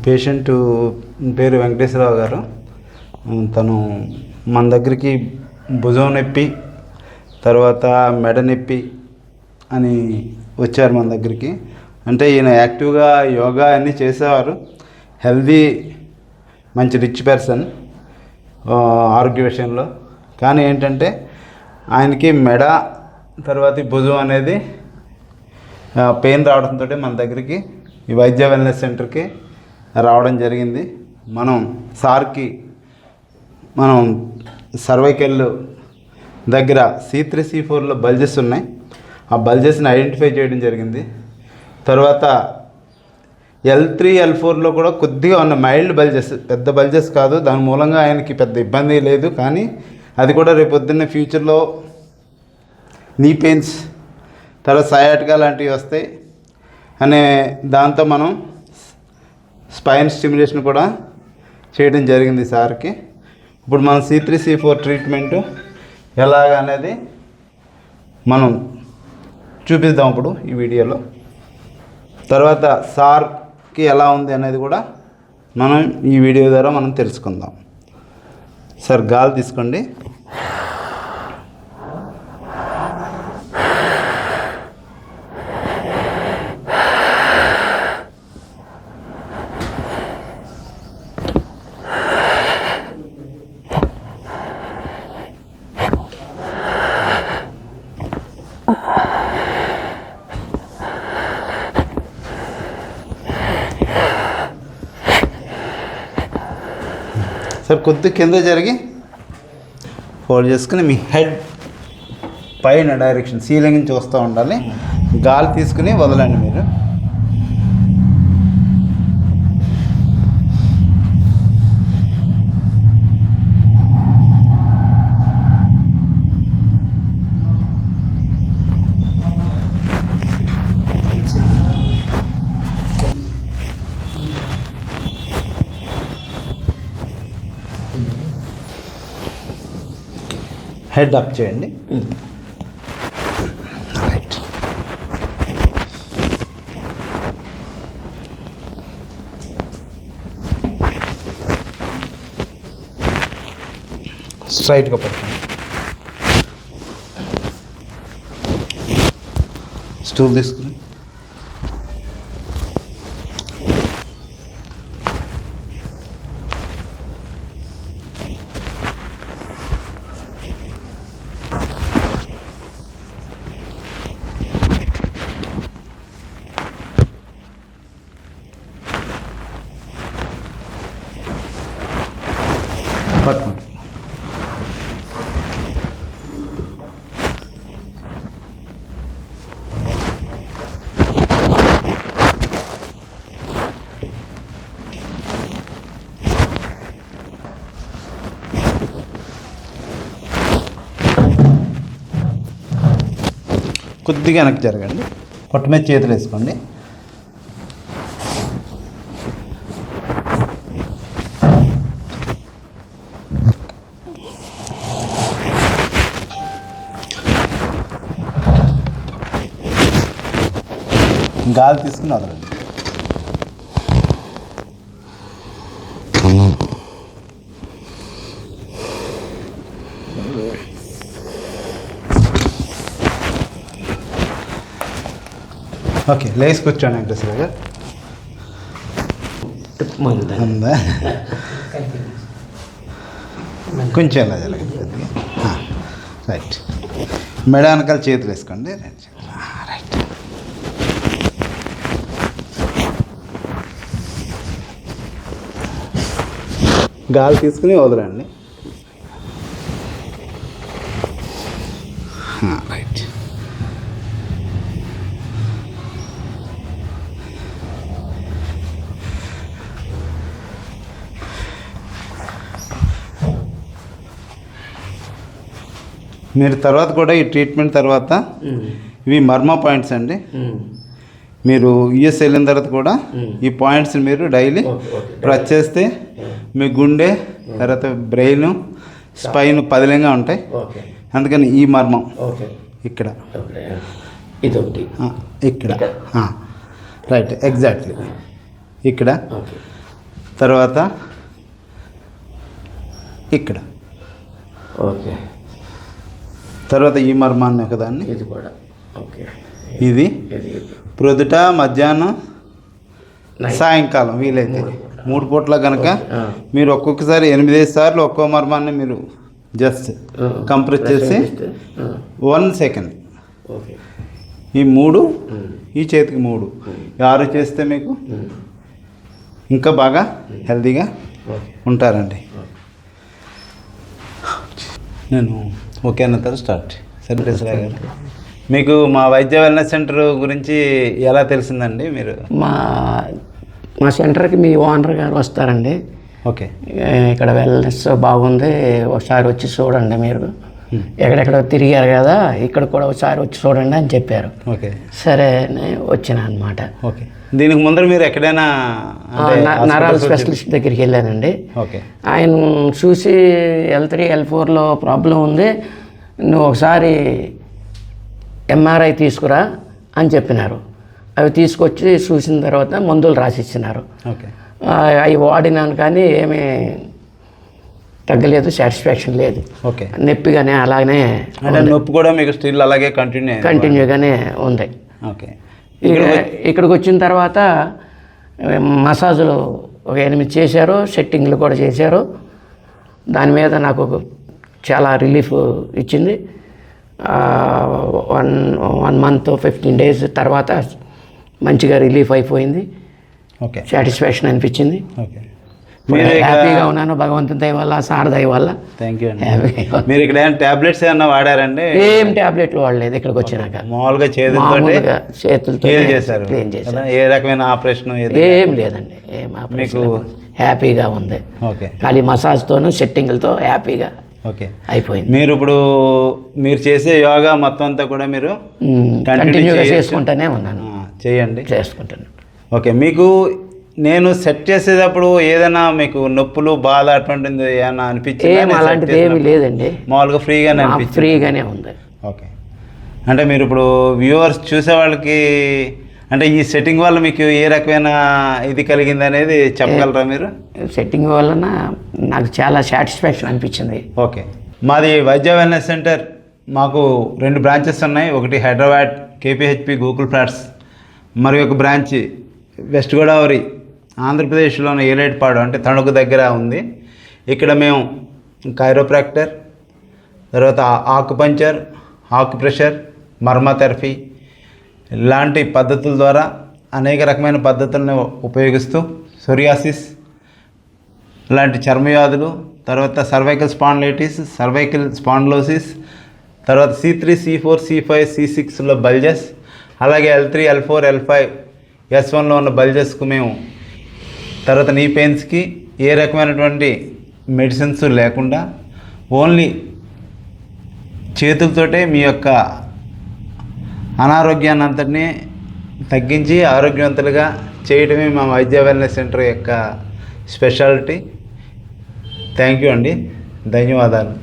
Patient పేరు వెంకటేశ్వరరావు గారు. తను మన దగ్గరికి భుజం నొప్పి తర్వాత మెడ నొప్పి అని వచ్చారు మన దగ్గరికి. అంటే ఈయన యాక్టివ్గా యోగా అన్నీ చేసేవారు, హెల్దీ, మంచి రిచ్ పర్సన్ ఆరోగ్య విషయంలో. కానీ ఏంటంటే ఆయనకి మెడ తర్వాత భుజం అనేది పెయిన్ రావడంతో మన దగ్గరికి ఈ వైద్య వెల్నెస్ సెంటర్కి రావడం జరిగింది. సార్కి మనం సర్వైకల్ దగ్గర C3 C4లో బల్జెస్ ఉన్నాయి. ఆ బల్జెస్ని ఐడెంటిఫై చేయడం జరిగింది. తర్వాత L3 L4లో కూడా కొద్దిగా ఉన్న మైల్డ్ బల్జెస్, పెద్ద బల్జెస్ కాదు. దాని మూలంగా ఆయనకి పెద్ద ఇబ్బంది లేదు. కానీ అది కూడా రేపు పొద్దున్న ఫ్యూచర్లో నీ పెయిన్స్ తర్వాత సయాటికా లాంటివి వస్తాయి అనే దాంతో మనం స్పైన్ స్టిమ్యులేషన్ కూడా చేయడం జరిగింది సార్కి. ఇప్పుడు మనం C3 C4 ట్రీట్మెంట్ ఎలాగనేది మనం చూపిద్దాం ఇప్పుడు ఈ వీడియోలో. తర్వాత సార్కి ఎలా ఉంది అనేది కూడా మనం ఈ వీడియో ద్వారా మనం తెలుసుకుందాం. సార్ గాలి తీసుకోండి. సార్ కొద్ది కింద జరిగి ఫోల్డ్ చేసుకుని మీ హెడ్ పైన డైరెక్షన్ సీలింగ్ నుంచి వస్తూ ఉండాలి. గాలి తీసుకుని వదలండి మీరు. హెడ్ అప్ చేయండి. రైట్. స్ట్రైట్గా పట్టుకోండి. స్టూల్ తీసుకుని పట్టుకోండి. కొద్దిగా వెనక్కి జరగండి. పొట్ట మీద చేతులు వేసుకోండి. గాలి తీసుకుని వదలండి. ఓకే, లేచి కూర్చోండి వెంకటేశ్వర గారు. ఉందా? కొంచెం ఎలా జరగండి. రైట్. మెడ వెనకాల చేతులు వేసుకోండి. రైట్. గాలి తీసుకుని వదలండి. రైట్. మీరు తర్వాత కూడా ఈ ట్రీట్మెంట్ తర్వాత ఇవి మర్మ పాయింట్స్ అండి. మీరు యూఎస్ వెళ్ళిన తర్వాత కూడా ఈ పాయింట్స్ మీరు డైలీ ప్రెస్ చేస్తే మీ గుండె తర్వాత బ్రెయిన్ స్పైన్ పదిలంగా ఉంటాయి. అందుకని ఈ మర్మం ఇక్కడ ఇక్కడ రైట్ ఎగ్జాక్ట్లీ ఇక్కడ తర్వాత ఇక్కడ, ఓకే. తర్వాత ఈ మర్మాన్ని ఒకదాన్ని, ఇది కూడా ఓకే. ఇది ఇది ప్రొద్దుట, మధ్యాహ్నం, సాయంకాలం వీలైతే 3 పూట్ల కనుక మీరు ఒక్కొక్కసారి 8 సార్లు ఒక్కో మర్మాన్ని మీరు జస్ట్ కంప్రెస్ చేసి 1 సెకండ్, ఓకే. ఈ 3 ఈ చేతికి 3 6 చేస్తే మీకు ఇంకా బాగా హెల్తీగా ఉంటారండి. నేను ఓకే అన్న తర్వాత స్టార్ట్. సరే గారు, మీకు మా వైద్య వెల్నెస్ సెంటర్ గురించి ఎలా తెలిసిందండి? మీరు మా సెంటర్కి మీ ఓనర్ గారు వస్తారండి. ఓకే. ఇక్కడ వెల్నెస్ బాగుంది, ఒకసారి వచ్చి చూడండి, మీరు ఎక్కడెక్కడ తిరిగారు కదా, ఇక్కడ కూడా ఒకసారి వచ్చి చూడండి అని చెప్పారు. ఓకే. సరే వచ్చిన అనమాట. ఓకే. దీనికి ముందర మీరు ఎక్కడైనా నరాల స్పెషలిస్ట్ దగ్గరికి వెళ్ళానండి. ఓకే. ఆయన చూసి L3 L4లో ప్రాబ్లం ఉంది, నువ్వు ఒకసారి MRI తీసుకురా అని చెప్పినారు. అవి తీసుకొచ్చి చూసిన తర్వాత మందులు రాసిచ్చినారు. ఓకే. అవి వాడినాను కానీ ఏమీ తగ్గలేదు, సాటిస్ఫాక్షన్ లేదు. ఓకే. నొప్పిగానే అలాగనే, అంటే నొప్పి కూడా మీకు స్టిల్ అలాగే కంటిన్యూగానే ఉంది. ఓకే. ఇక్కడికి వచ్చిన తర్వాత మసాజులు ఒక 8 చేశారు, సెట్టింగ్లు కూడా చేశారు. దాని మీద నాకు చాలా రిలీఫ్ ఇచ్చింది. 1 మంత్ 15 days తర్వాత మంచిగా రిలీఫ్ అయిపోయింది. ఓకే. సాటిస్ఫాక్షన్ అనిపించింది. ఓకే. హ్యాపీగా ఉన్నాను, భగవంతుని దయ వల్ల, సార్ దయ వల్ల. థ్యాంక్ యూ అండి. మీరు ఇక్కడ ఏమైనా ట్యాబ్లెట్స్ ఏమన్నా వాడారండి? ఏం ట్యాబ్లెట్లు వాడలేదు. ఇక్కడికి వచ్చినాక మామూలుగా చేతులతో క్లీన్ చేశారు. ఏ రకమైన ఆపరేషన్ ఏం లేదండి, ఏం ఆపరేషన్. హ్యాపీగా ఉంది. ఓకే. ఖాళీ మసాజ్తోనూ సెట్టింగ్లతో హ్యాపీగా ఓకే అయిపోయింది. మీరు ఇప్పుడు మీరు చేసే యోగా మొత్తం అంతా కూడా మీరు కంటిన్యూగా చేసుకుంటూనే ఉన్నాను. చేయండి, చేసుకుంటాను. ఓకే. మీకు నేను సెట్ చేసేటప్పుడు ఏదైనా మీకు నొప్పులు, బాధ అటువంటిది ఏమైనా అనిపించింది? అలాంటిది ఏమీ లేదండి, మామూలుగా ఫ్రీగానే ఉంది. ఓకే. అంటే మీరు ఇప్పుడు వ్యూవర్స్ చూసే వాళ్ళకి అంటే ఈ సెట్టింగ్ వల్ల మీకు ఏ రకమైన ఇది కలిగింది అనేది చెప్పగలరా మీరు? సెట్టింగ్ వలన నాకు చాలా సాటిస్ఫాక్షన్ అనిపించింది. ఓకే. మాది వైద్య వెల్నెస్ సెంటర్, మాకు 2 బ్రాంచెస్ ఉన్నాయి. ఒకటి హైదరాబాద్ KPHP గోకుల్ ఫ్లాట్స్, మరి ఒక బ్రాంచ్ వెస్ట్ గోదావరి ఆంధ్రప్రదేశ్లోని ఏలేటిపాడు అంటే తణుకు దగ్గర ఉంది. ఇక్కడ మేము కైరోప్రాక్టర్, తర్వాత ఆకుపంచర్, ఆకుప్రెషర్, మర్మథెరపీ ఇలాంటి పద్ధతుల ద్వారా అనేక రకమైన పద్ధతులను ఉపయోగిస్తూ సోరియాసిస్ లాంటి చర్మవ్యాధులు, తర్వాత సర్వైకల్ స్పాండిలైటిస్, సర్వైకల్ స్పాండిలోసిస్, తర్వాత C3, C4, C5, C6లో బల్జెస్, అలాగే L3, L4, L5, S1లో ఉన్న బల్జెస్కు మేము, తర్వాత నీ పెయిన్స్కి ఏ రకమైనటువంటి మెడిసిన్స్ లేకుండా ఓన్లీ చేతులతోటే మీ యొక్క అనారోగ్యాన్ని అంతటినీ తగ్గించి ఆరోగ్యవంతులుగా చేయడమే మా వైద్య వెల్నెస్ సెంటర్ యొక్క స్పెషాలిటీ. థ్యాంక్ యూ అండి, ధన్యవాదాలు.